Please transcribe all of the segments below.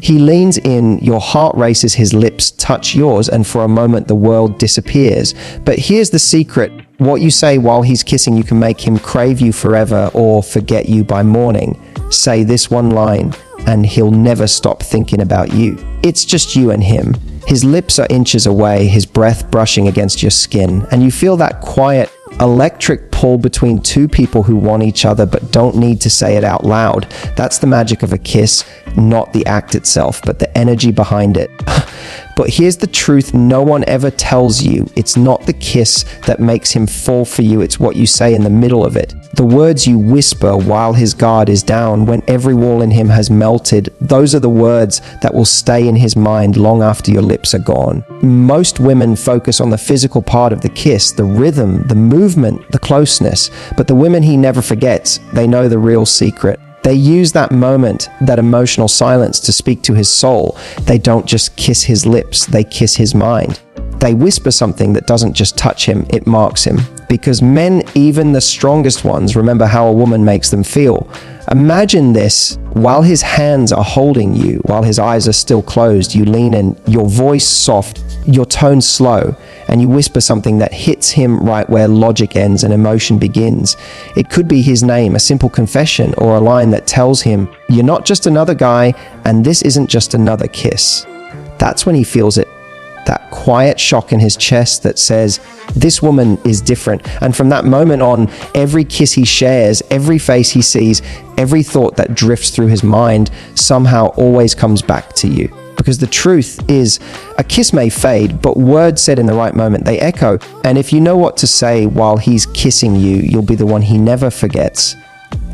He leans in, your heart races, his lips touch yours, and for a moment the world disappears. But here's the secret. What you say while he's kissing you can make him crave you forever or forget you by morning. Say this one line, and he'll never stop thinking about you. It's just you and him. His lips are inches away, his breath brushing against your skin, and you feel that quiet, electric pull between two people who want each other but don't need to say it out loud. That's the magic of a kiss, not the act itself, but the energy behind it. But here's the truth no one ever tells you. It's not the kiss that makes him fall for you, it's what you say in the middle of it. The words you whisper while his guard is down, when every wall in him has melted, those are the words that will stay in his mind long after your lips are gone. Most women focus on the physical part of the kiss, the rhythm, the movement, the closeness, but the women he never forgets, they know the real secret. They use that moment, that emotional silence, to speak to his soul. They don't just kiss his lips, they kiss his mind. They whisper something that doesn't just touch him, it marks him. Because men, even the strongest ones, remember how a woman makes them feel. Imagine this, while his hands are holding you, while his eyes are still closed, you lean in, your voice soft, your tone slow, and you whisper something that hits him right where logic ends and emotion begins. It could be his name, a simple confession, or a line that tells him, you're not just another guy, and this isn't just another kiss. That's when he feels it. That quiet shock in his chest that says, this woman is different. And from that moment on, every kiss he shares, every face he sees, every thought that drifts through his mind somehow always comes back to you. Because the truth is, a kiss may fade, but words said in the right moment, they echo. And if you know what to say while he's kissing you, you'll be the one he never forgets.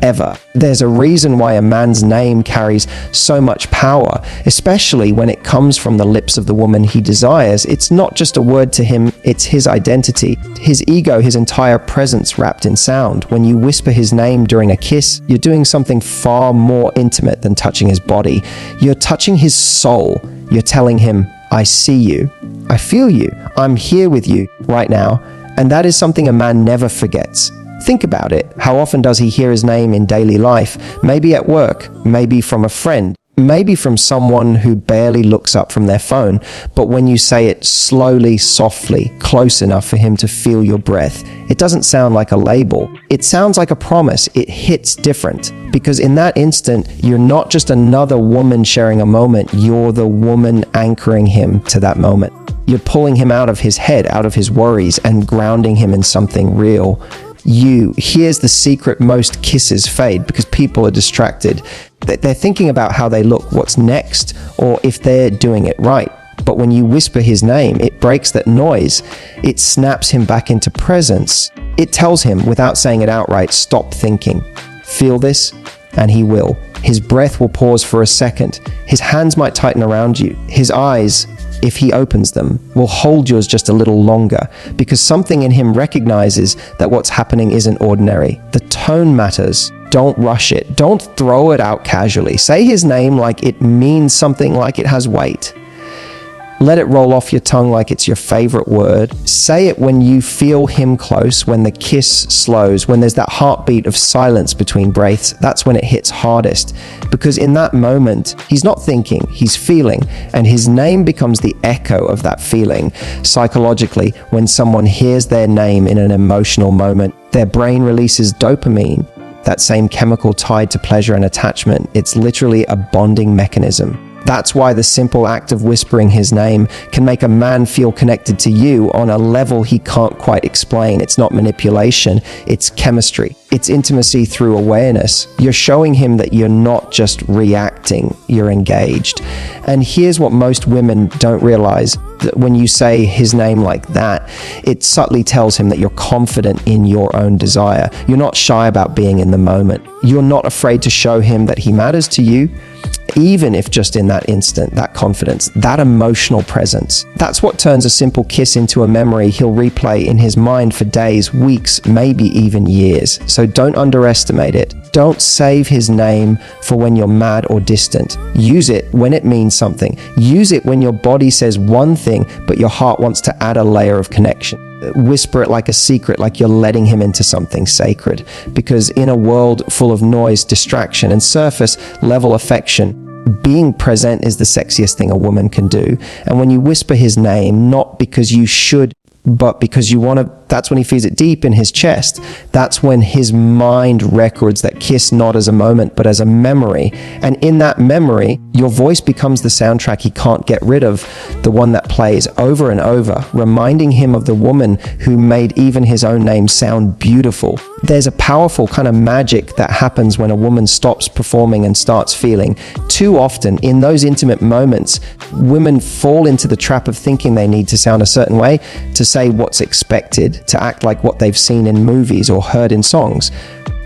Ever. There's a reason why a man's name carries so much power, especially when it comes from the lips of the woman he desires. It's not just a word to him, it's his identity, his ego, his entire presence wrapped in sound. When you whisper his name during a kiss, you're doing something far more intimate than touching his body. You're touching his soul. You're telling him, I see you, I feel you, I'm here with you right now. And that is something a man never forgets. Think about it. How often does he hear his name in daily life? Maybe at work, maybe from a friend, maybe from someone who barely looks up from their phone. But when you say it slowly, softly, close enough for him to feel your breath, it doesn't sound like a label. It sounds like a promise. It hits different. Because in that instant, you're not just another woman sharing a moment, you're the woman anchoring him to that moment. You're pulling him out of his head, out of his worries, and grounding him in something real. Here's the secret: most kisses fade because people are distracted. They're thinking about how they look, what's next, or if they're doing it right. But when you whisper his name, it breaks that noise. It snaps him back into presence. It tells him, without saying it outright, stop thinking. Feel this? And he will. His breath will pause for a second. His hands might tighten around you. His eyes, if he opens them, will hold yours just a little longer, because something in him recognizes that what's happening isn't ordinary. The tone matters. Don't rush it. Don't throw it out casually. Say his name like it means something, like it has weight. Let it roll off your tongue like it's your favorite word. Say it when you feel him close, when the kiss slows, when there's that heartbeat of silence between breaths. That's when it hits hardest. Because in that moment, he's not thinking, he's feeling, and his name becomes the echo of that feeling. Psychologically, when someone hears their name in an emotional moment, their brain releases dopamine, that same chemical tied to pleasure and attachment. It's literally a bonding mechanism. That's why the simple act of whispering his name can make a man feel connected to you on a level he can't quite explain. It's not manipulation, it's chemistry. It's intimacy through awareness. You're showing him that you're not just reacting, you're engaged. And here's what most women don't realize, that when you say his name like that, it subtly tells him that you're confident in your own desire. You're not shy about being in the moment. You're not afraid to show him that he matters to you, even if just in that instant. That confidence, that emotional presence. That's what turns a simple kiss into a memory he'll replay in his mind for days, weeks, maybe even years. So don't underestimate it. Don't save his name for when you're mad or distant. Use it when it means something. Use it when your body says one thing, but your heart wants to add a layer of connection. Whisper it like a secret, like you're letting him into something sacred. Because in a world full of noise, distraction, and surface level affection, being present is the sexiest thing a woman can do. And when you whisper his name, not because you should, but because you want to, that's when he feels it deep in his chest. That's when his mind records that kiss not as a moment, but as a memory. And in that memory, your voice becomes the soundtrack he can't get rid of, the one that plays over and over, reminding him of the woman who made even his own name sound beautiful. There's a powerful kind of magic that happens when a woman stops performing and starts feeling. Too often, in those intimate moments, women fall into the trap of thinking they need to sound a certain way, to say what's expected, to act like what they've seen in movies or heard in songs.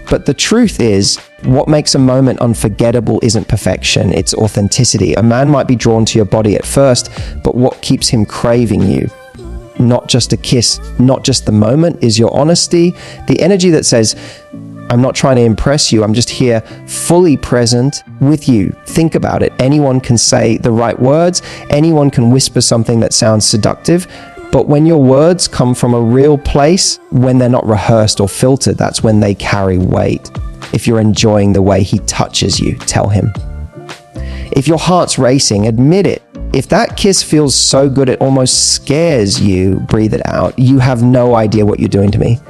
But the truth is, what makes a moment unforgettable isn't perfection, it's authenticity. A man might be drawn to your body at first, but what keeps him craving you? Not just a kiss, not just the moment, is your honesty, the energy that says, I'm not trying to impress you, I'm just here fully present with you. Think about it. Anyone can say the right words, anyone can whisper something that sounds seductive, but when your words come from a real place, when they're not rehearsed or filtered, that's when they carry weight. If you're enjoying the way he touches you, tell him. If your heart's racing, admit it. If that kiss feels so good it almost scares you, breathe it out. You have no idea what you're doing to me.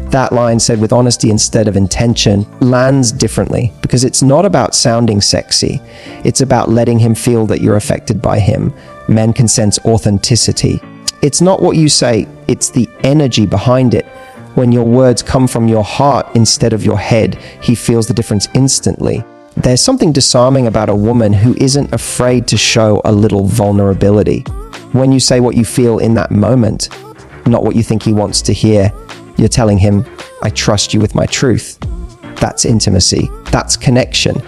That line, said with honesty instead of intention, lands differently because it's not about sounding sexy. It's about letting him feel that you're affected by him. Men can sense authenticity. It's not what you say, it's the energy behind it. When your words come from your heart instead of your head, he feels the difference instantly. There's something disarming about a woman who isn't afraid to show a little vulnerability. When you say what you feel in that moment, not what you think he wants to hear, you're telling him, I trust you with my truth. That's intimacy. That's connection.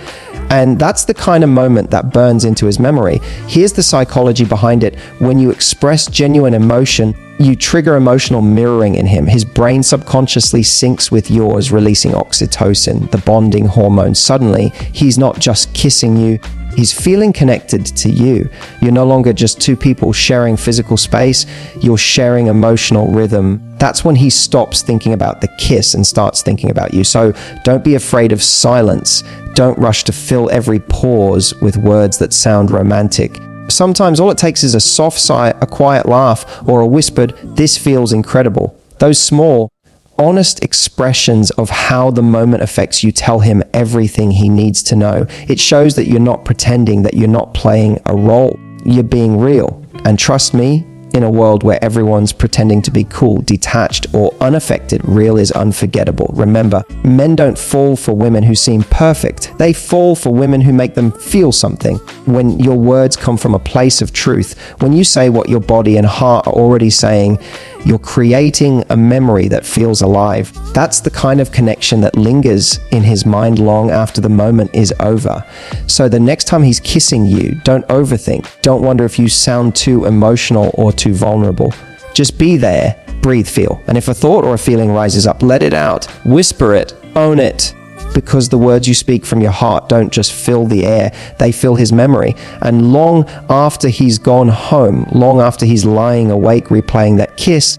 And that's the kind of moment that burns into his memory. Here's the psychology behind it. When you express genuine emotion, you trigger emotional mirroring in him. His brain subconsciously syncs with yours, releasing oxytocin, the bonding hormone. Suddenly, he's not just kissing you, he's feeling connected to you. You're no longer just two people sharing physical space, you're sharing emotional rhythm. That's when he stops thinking about the kiss and starts thinking about you. So don't be afraid of silence. Don't rush to fill every pause with words that sound romantic. Sometimes all it takes is a soft sigh, a quiet laugh, or a whispered, "This feels incredible." Those small, honest expressions of how the moment affects you tell him everything he needs to know. It shows that you're not pretending, that you're not playing a role. You're being real. And trust me, in a world where everyone's pretending to be cool, detached, or unaffected, real is unforgettable. Remember, men don't fall for women who seem perfect. They fall for women who make them feel something. When your words come from a place of truth, when you say what your body and heart are already saying, you're creating a memory that feels alive. That's the kind of connection that lingers in his mind long after the moment is over. So the next time he's kissing you, don't overthink. Don't wonder if you sound too emotional or too vulnerable. Just be there, breathe, feel. And if a thought or a feeling rises up, let it out. Whisper it, own it. Because the words you speak from your heart don't just fill the air, they fill his memory. And long after he's gone home, long after he's lying awake replaying that kiss,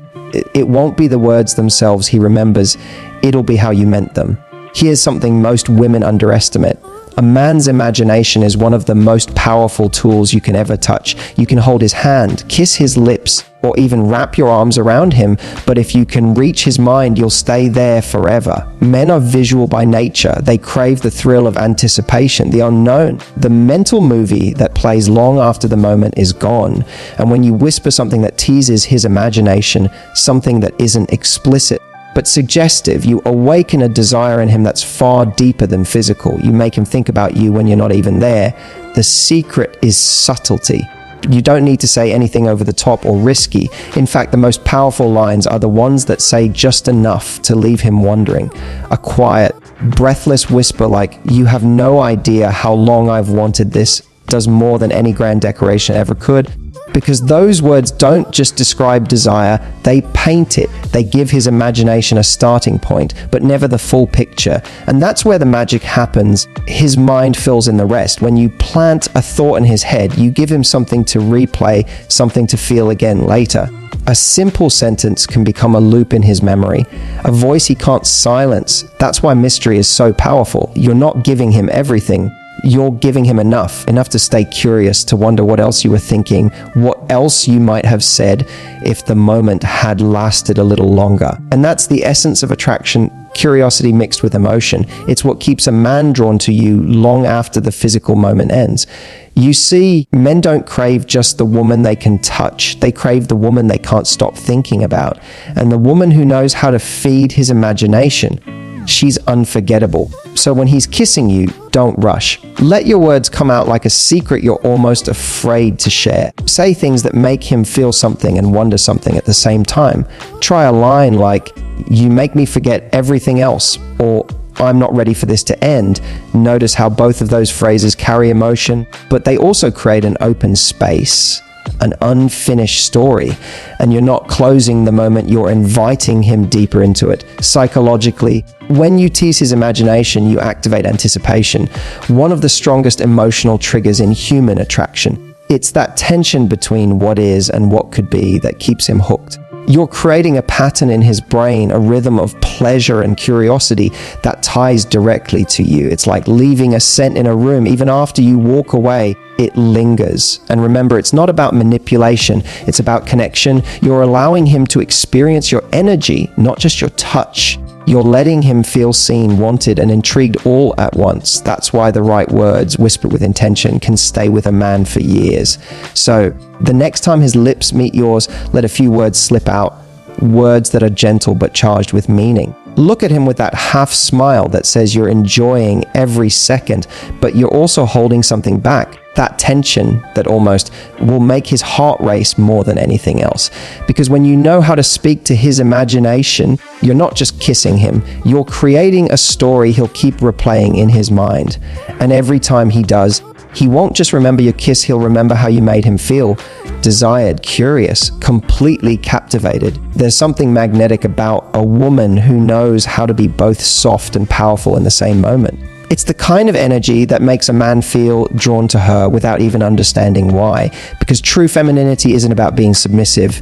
it won't be the words themselves he remembers, it'll be how you meant them. Here's something most women underestimate. A man's imagination is one of the most powerful tools you can ever touch. You can hold his hand, kiss his lips, or even wrap your arms around him, but if you can reach his mind, you'll stay there forever. Men are visual by nature. They crave the thrill of anticipation, the unknown. The mental movie that plays long after the moment is gone. And when you whisper something that teases his imagination, something that isn't explicit, but suggestive, you awaken a desire in him that's far deeper than physical. You make him think about you when you're not even there. The secret is subtlety. You don't need to say anything over the top or risky. In fact, the most powerful lines are the ones that say just enough to leave him wondering. A quiet, breathless whisper like, "You have no idea how long I've wanted this," does more than any grand decoration ever could. Because those words don't just describe desire, they paint it. They give his imagination a starting point, but never the full picture. And that's where the magic happens. His mind fills in the rest. When you plant a thought in his head, you give him something to replay, something to feel again later. A simple sentence can become a loop in his memory, a voice he can't silence. That's why mystery is so powerful. You're not giving him everything. You're giving him enough to stay curious, to wonder what else you were thinking, what else you might have said if the moment had lasted a little longer. And that's the essence of attraction, curiosity mixed with emotion. It's what keeps a man drawn to you long after the physical moment ends. You see, men don't crave just the woman they can touch. They crave the woman they can't stop thinking about. And the woman who knows how to feed his imagination, she's unforgettable. So when he's kissing you, don't rush. Let your words come out like a secret you're almost afraid to share. Say things that make him feel something and wonder something at the same time. Try a line like, "You make me forget everything else," or "I'm not ready for this to end." Notice how both of those phrases carry emotion, but they also create an open space, an unfinished story, and you're not closing the moment, you're inviting him deeper into it. Psychologically, when you tease his imagination, you activate anticipation, one of the strongest emotional triggers in human attraction. It's that tension between what is and what could be that keeps him hooked. You're creating a pattern in his brain, a rhythm of pleasure and curiosity that ties directly to you. It's like leaving a scent in a room. Even after you walk away, it lingers. And remember, it's not about manipulation, it's about connection. You're allowing him to experience your energy, not just your touch. You're letting him feel seen, wanted, and intrigued all at once. That's why the right words, whispered with intention, can stay with a man for years. So, the next time his lips meet yours, let a few words slip out. Words that are gentle but charged with meaning. Look at him with that half smile that says you're enjoying every second, but you're also holding something back. That tension that almost will make his heart race more than anything else. Because when you know how to speak to his imagination, you're not just kissing him, you're creating a story he'll keep replaying in his mind. And every time he does, he won't just remember your kiss, he'll remember how you made him feel. Desired, curious, completely captivated. There's something magnetic about a woman who knows how to be both soft and powerful in the same moment. It's the kind of energy that makes a man feel drawn to her without even understanding why. Because true femininity isn't about being submissive,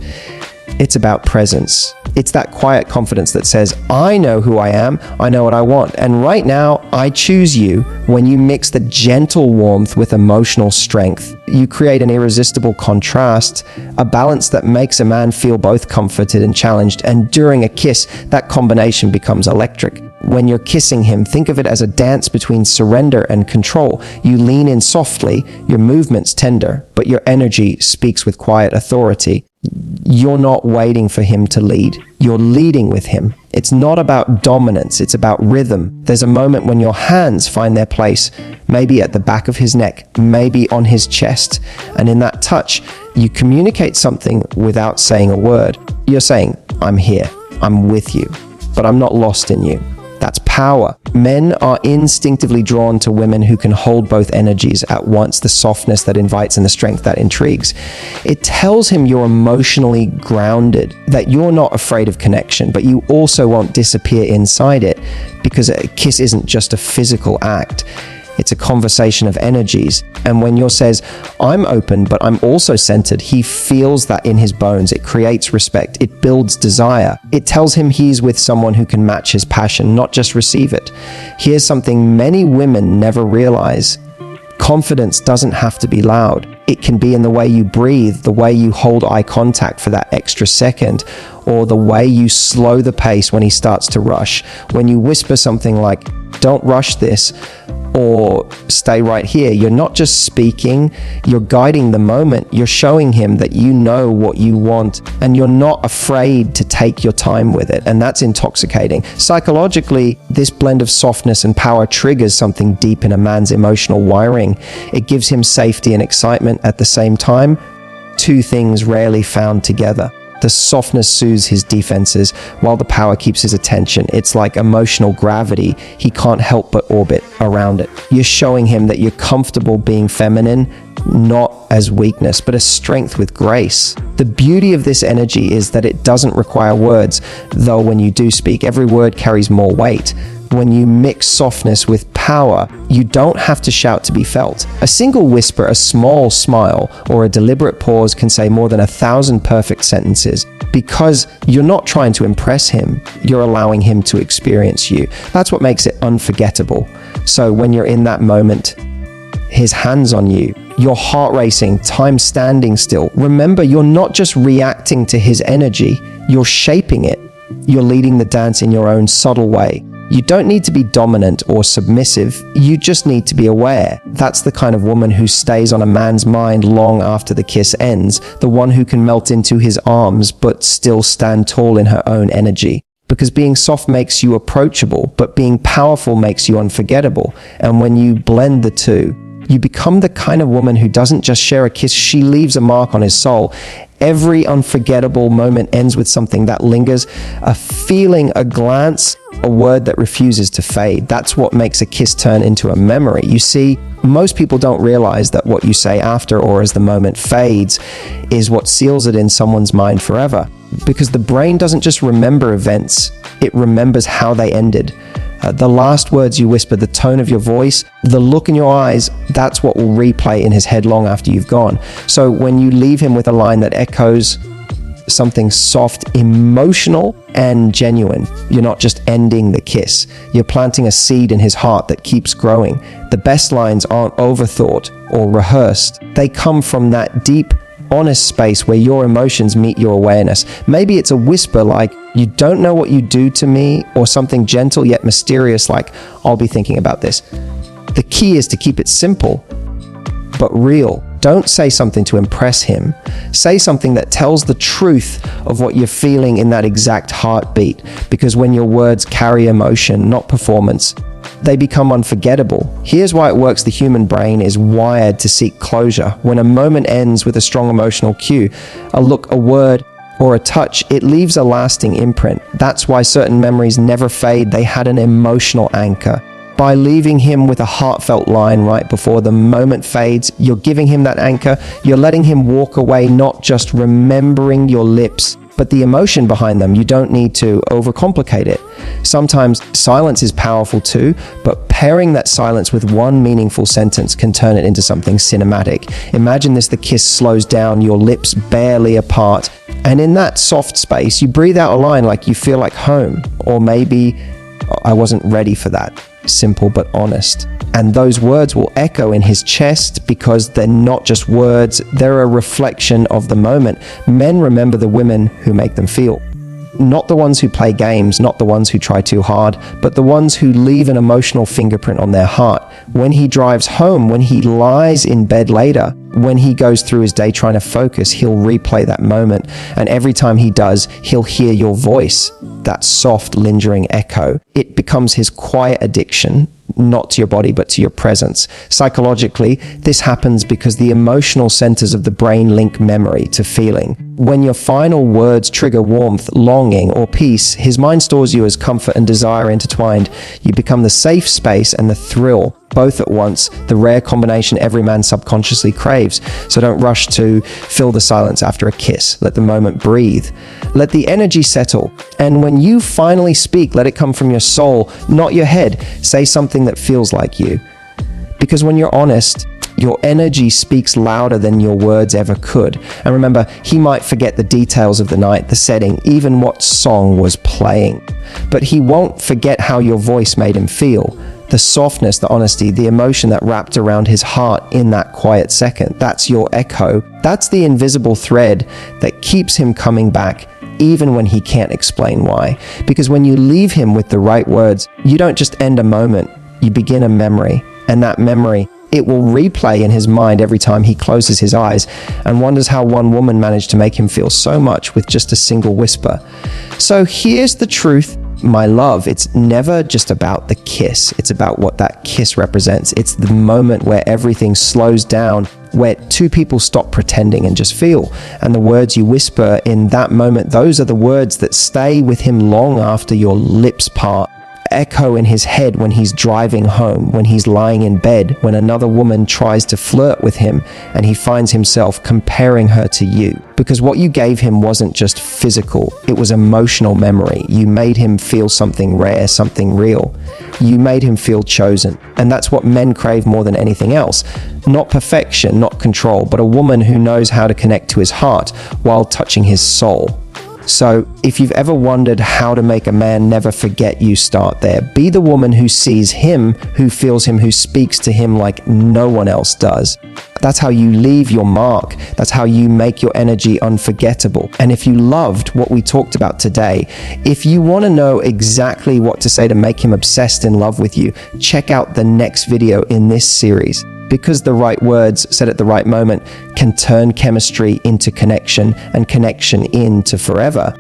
it's about presence. It's that quiet confidence that says, I know who I am, I know what I want, and right now, I choose you. When you mix the gentle warmth with emotional strength, you create an irresistible contrast, a balance that makes a man feel both comforted and challenged, and during a kiss, that combination becomes electric. When you're kissing him, think of it as a dance between surrender and control. You lean in softly, your movement's tender, but your energy speaks with quiet authority. You're not waiting for him to lead. You're leading with him. It's not about dominance, it's about rhythm. There's a moment when your hands find their place, maybe at the back of his neck, maybe on his chest. And in that touch, you communicate something without saying a word. You're saying, I'm here, I'm with you, but I'm not lost in you. That's power. Men are instinctively drawn to women who can hold both energies at once, the softness that invites and the strength that intrigues. It tells him you're emotionally grounded, that you're not afraid of connection, but you also won't disappear inside it, because a kiss isn't just a physical act. It's a conversation of energies. And when yours says, I'm open, but I'm also centered, he feels that in his bones. It creates respect. It builds desire. It tells him he's with someone who can match his passion, not just receive it. Here's something many women never realize. Confidence doesn't have to be loud. It can be in the way you breathe, the way you hold eye contact for that extra second, or the way you slow the pace when he starts to rush. When you whisper something like, don't rush this, or stay right here, you're not just speaking, you're guiding the moment. You're showing him that you know what you want and you're not afraid to take your time with it. And that's intoxicating. Psychologically, this blend of softness and power triggers something deep in a man's emotional wiring. It gives him safety and excitement at the same time. Two things rarely found together. The softness soothes his defenses, while the power keeps his attention. It's like emotional gravity. He can't help but orbit around it. You're showing him that you're comfortable being feminine, not as weakness, but as strength with grace. The beauty of this energy is that it doesn't require words, though when you do speak, every word carries more weight. When you mix softness with power, you don't have to shout to be felt. A single whisper, a small smile, or a deliberate pause can say more than 1,000 perfect sentences, because you're not trying to impress him, you're allowing him to experience you. That's what makes it unforgettable. So when you're in that moment, his hands on you, your heart racing, time standing still. Remember, you're not just reacting to his energy, you're shaping it. You're leading the dance in your own subtle way. You don't need to be dominant or submissive, you just need to be aware. That's the kind of woman who stays on a man's mind long after the kiss ends, the one who can melt into his arms but still stand tall in her own energy. Because being soft makes you approachable, but being powerful makes you unforgettable. And when you blend the two, you become the kind of woman who doesn't just share a kiss, she leaves a mark on his soul. Every unforgettable moment ends with something that lingers, a feeling, a glance, a word that refuses to fade. That's what makes a kiss turn into a memory. You see, most people don't realize that what you say after or as the moment fades is what seals it in someone's mind forever. Because the brain doesn't just remember events, it remembers how they ended. The last words you whisper, the tone of your voice, the look in your eyes, that's what will replay in his head long after you've gone. So when you leave him with a line that echoes something soft, emotional, and genuine, you're not just ending the kiss. You're planting a seed in his heart that keeps growing. The best lines aren't overthought or rehearsed. They come from that deep, honest space where your emotions meet your awareness. Maybe it's a whisper like, "You don't know what you do to me," or something gentle yet mysterious like, "I'll be thinking about this." The key is to keep it simple, but real. Don't say something to impress him. Say something that tells the truth of what you're feeling in that exact heartbeat, because when your words carry emotion, not performance, they become unforgettable. Here's why it works. The human brain is wired to seek closure. When a moment ends with a strong emotional cue, a look, a word, or a touch, it leaves a lasting imprint. That's why certain memories never fade. They had an emotional anchor. By leaving him with a heartfelt line right before the moment fades, you're giving him that anchor. You're letting him walk away, not just remembering your lips, but the emotion behind them. You don't need to overcomplicate it. Sometimes silence is powerful too, but pairing that silence with one meaningful sentence can turn it into something cinematic. Imagine this: the kiss slows down, your lips barely apart, and in that soft space, you breathe out a line like you feel like home, or maybe I wasn't ready for that. Simple but honest. And those words will echo in his chest because they're not just words, they're a reflection of the moment. Men remember the women who make them feel. Not the ones who play games, not the ones who try too hard, but the ones who leave an emotional fingerprint on their heart. When he drives home, when he lies in bed later, when he goes through his day trying to focus, he'll replay that moment. And every time he does, he'll hear your voice, that soft, lingering echo. It becomes his quiet addiction, not to your body, but to your presence. Psychologically, this happens because the emotional centers of the brain link memory to feeling. When your final words trigger warmth, longing, or peace, his mind stores you as comfort and desire intertwined. You become the safe space and the thrill, both at once, the rare combination every man subconsciously craves. So don't rush to fill the silence after a kiss. Let the moment breathe. Let the energy settle. And when you finally speak, let it come from your soul, not your head. Say something that feels like you. Because when you're honest, your energy speaks louder than your words ever could. And remember, he might forget the details of the night, the setting, even what song was playing. But he won't forget how your voice made him feel. The softness, the honesty, the emotion that wrapped around his heart in that quiet second. That's your echo. That's the invisible thread that keeps him coming back, even when he can't explain why. Because when you leave him with the right words, you don't just end a moment, you begin a memory. And that memory, it will replay in his mind every time he closes his eyes and wonders how one woman managed to make him feel so much with just a single whisper. So here's the truth, my love. It's never just about the kiss. It's about what that kiss represents. It's the moment where everything slows down, where two people stop pretending and just feel. And the words you whisper in that moment, those are the words that stay with him long after your lips part. Echo in his head when he's driving home, when he's lying in bed, when another woman tries to flirt with him and he finds himself comparing her to you. Because what you gave him wasn't just physical, it was emotional memory. You made him feel something rare, something real. You made him feel chosen. And that's what men crave more than anything else. Not perfection, not control, but a woman who knows how to connect to his heart while touching his soul. So if you've ever wondered how to make a man never forget you, start there. Be the woman who sees him, who feels him, who speaks to him like no one else does. That's how you leave your mark. That's how you make your energy unforgettable. And if you loved what we talked about today, if you want to know exactly what to say to make him obsessed in love with you, check out the next video in this series. Because the right words said at the right moment can turn chemistry into connection and connection into forever.